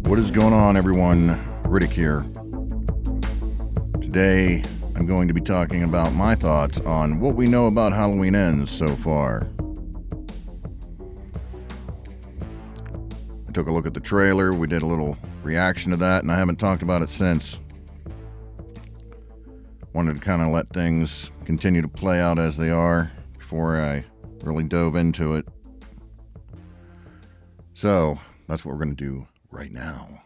What is going on, everyone? Riddick here. Today, I'm going to be talking about my thoughts on what we know about Halloween Ends so far. I took a look at the trailer, we did a little reaction to that, and I haven't talked about it since. Wanted to kind of let things continue to play out as they are before I really dove into it. So, that's what we're going to do right now.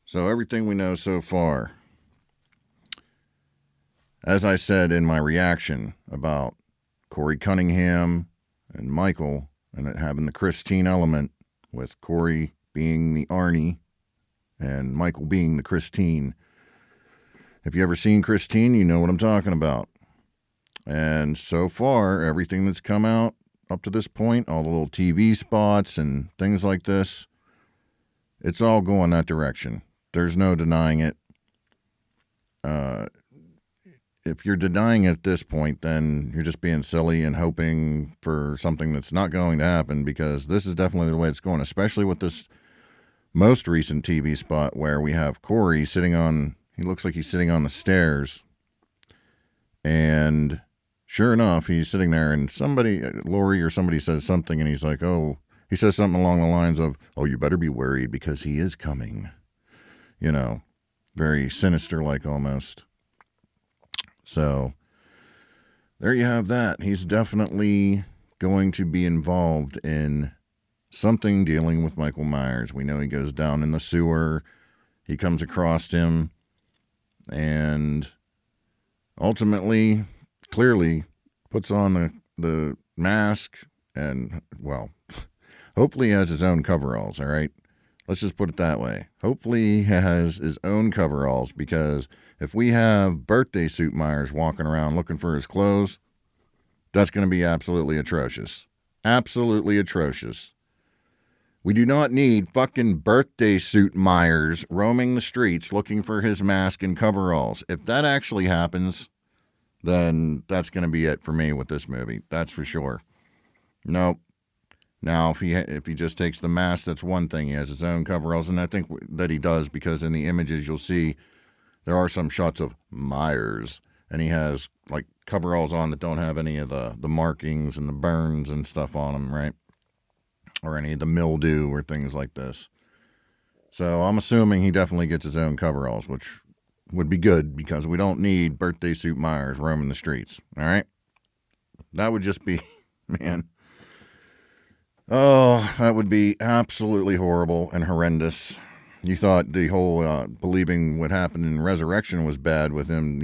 So everything we know so far, as I said in my reaction about Corey Cunningham and Michael and it having the Christine element, with Corey being the Arnie and Michael being the Christine. If you ever seen Christine, you know what I'm talking about. And so far, everything that's come out up to this point, all the little TV spots and things like this, it's all going that direction. There's no denying it. If you're denying it at this point, then you're just being silly and hoping for something that's not going to happen, because this is definitely the way it's going, especially with this most recent TV spot where we have Corey he looks like he's sitting on the stairs, and sure enough, he's sitting there, and Lori or somebody says something, and he's like, he says something along the lines of, "Oh, you better be worried because he is coming." You know, very sinister-like almost. So, there you have that. He's definitely going to be involved in something dealing with Michael Myers. We know he goes down in the sewer, he comes across him, and ultimately, clearly, puts on the mask and, well, hopefully he has his own coveralls, all right? Let's just put it that way. Hopefully he has his own coveralls, because if we have birthday suit Myers walking around looking for his clothes, that's going to be absolutely atrocious. Absolutely atrocious. We do not need fucking birthday suit Myers roaming the streets looking for his mask and coveralls. If that actually happens, then that's going to be it for me with this movie. That's for sure. Nope. Now, if he just takes the mask, that's one thing. He has his own coveralls, and I think that he does, because in the images you'll see there are some shots of Myers, and he has like coveralls on that don't have any of the markings and the burns and stuff on them, right? Or any of the mildew or things like this. So I'm assuming he definitely gets his own coveralls, which would be good, because we don't need birthday suit Myers roaming the streets, all right? That would just be, man. Oh, that would be absolutely horrible and horrendous. You thought the whole believing what happened in Resurrection was bad with him,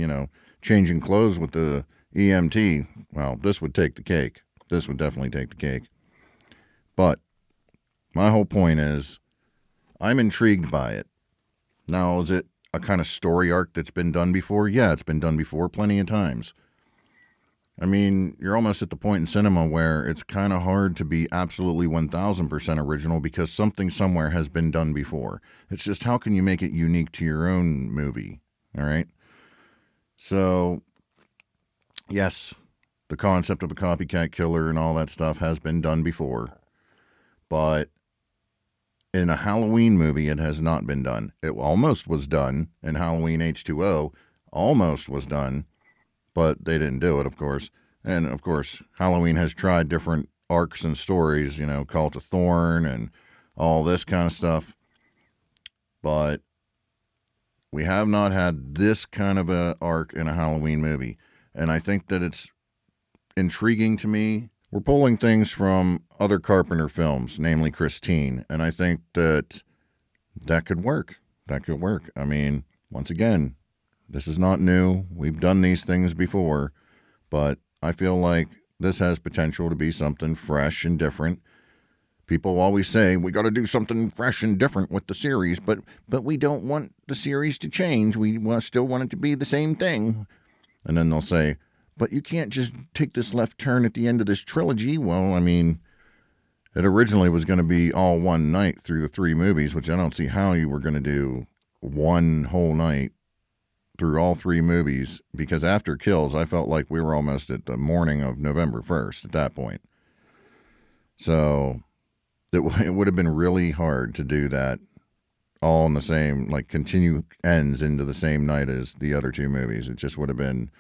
changing clothes with the EMT. Well, this would take the cake. This would definitely take the cake. But my whole point is, I'm intrigued by it. Now, is it a kind of story arc that's been done before? Yeah, it's been done before plenty of times. I mean, you're almost at the point in cinema where it's kind of hard to be absolutely 1,000% original, because something somewhere has been done before. It's just, how can you make it unique to your own movie? All right? So, yes, the concept of a copycat killer and all that stuff has been done before. But in a Halloween movie, it has not been done. It almost was done in Halloween H2O. Almost was done. But they didn't do it, of course. And, of course, Halloween has tried different arcs and stories, Cult of Thorn and all this kind of stuff. But we have not had this kind of a arc in a Halloween movie. And I think that it's intriguing to me. We're pulling things from other Carpenter films, namely Christine. And I think that could work. That could work. I mean, once again, this is not new. We've done these things before, but I feel like this has potential to be something fresh and different. People always say, we got to do something fresh and different with the series, but we don't want the series to change. We still want it to be the same thing. And then they'll say, but you can't just take this left turn at the end of this trilogy. Well, I mean, it originally was going to be all one night through the 3 movies, which I don't see how you were going to do one whole night through all 3 movies, because after Kills, I felt like we were almost at the morning of November 1st at that point. So it would have been really hard to do that all in the same, like continue ends into the same night as the other two movies. It just would have been,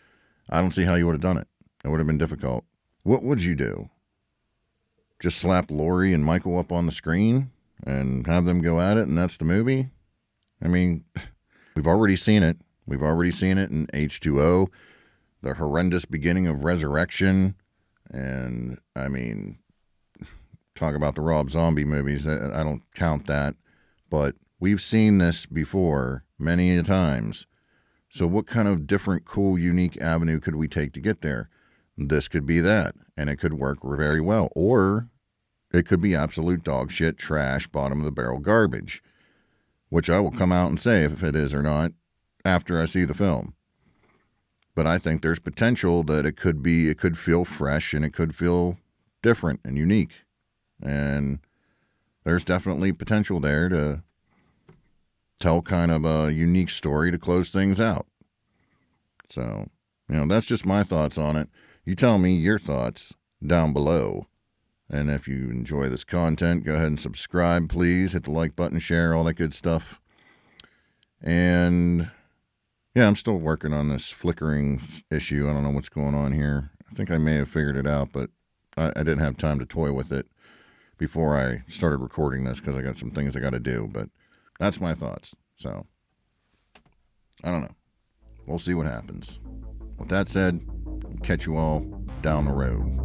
I don't see how you would have done it. It would have been difficult. What would you do? Just slap Laurie and Michael up on the screen and have them go at it, and that's the movie? I mean, we've already seen it. We've already seen it in H2O, the horrendous beginning of Resurrection, and I mean, talk about the Rob Zombie movies. I don't count that, but we've seen this before many a times. So what kind of different, cool, unique avenue could we take to get there? This could be that, and it could work very well. Or it could be absolute dog shit, trash, bottom of the barrel garbage, which I will come out and say if it is or not after I see the film. But I think there's potential that it could feel fresh and it could feel different and unique. And there's definitely potential there to tell kind of a unique story to close things out. So, that's just my thoughts on it. You tell me your thoughts down below. And if you enjoy this content, go ahead and subscribe, please. Hit the like button, share, all that good stuff. And yeah, I'm still working on this flickering issue. I don't know what's going on here. I think I may have figured it out, but I didn't have time to toy with it before I started recording this because I got some things I got to do. But that's my thoughts. So, I don't know. We'll see what happens. With that said, catch you all down the road.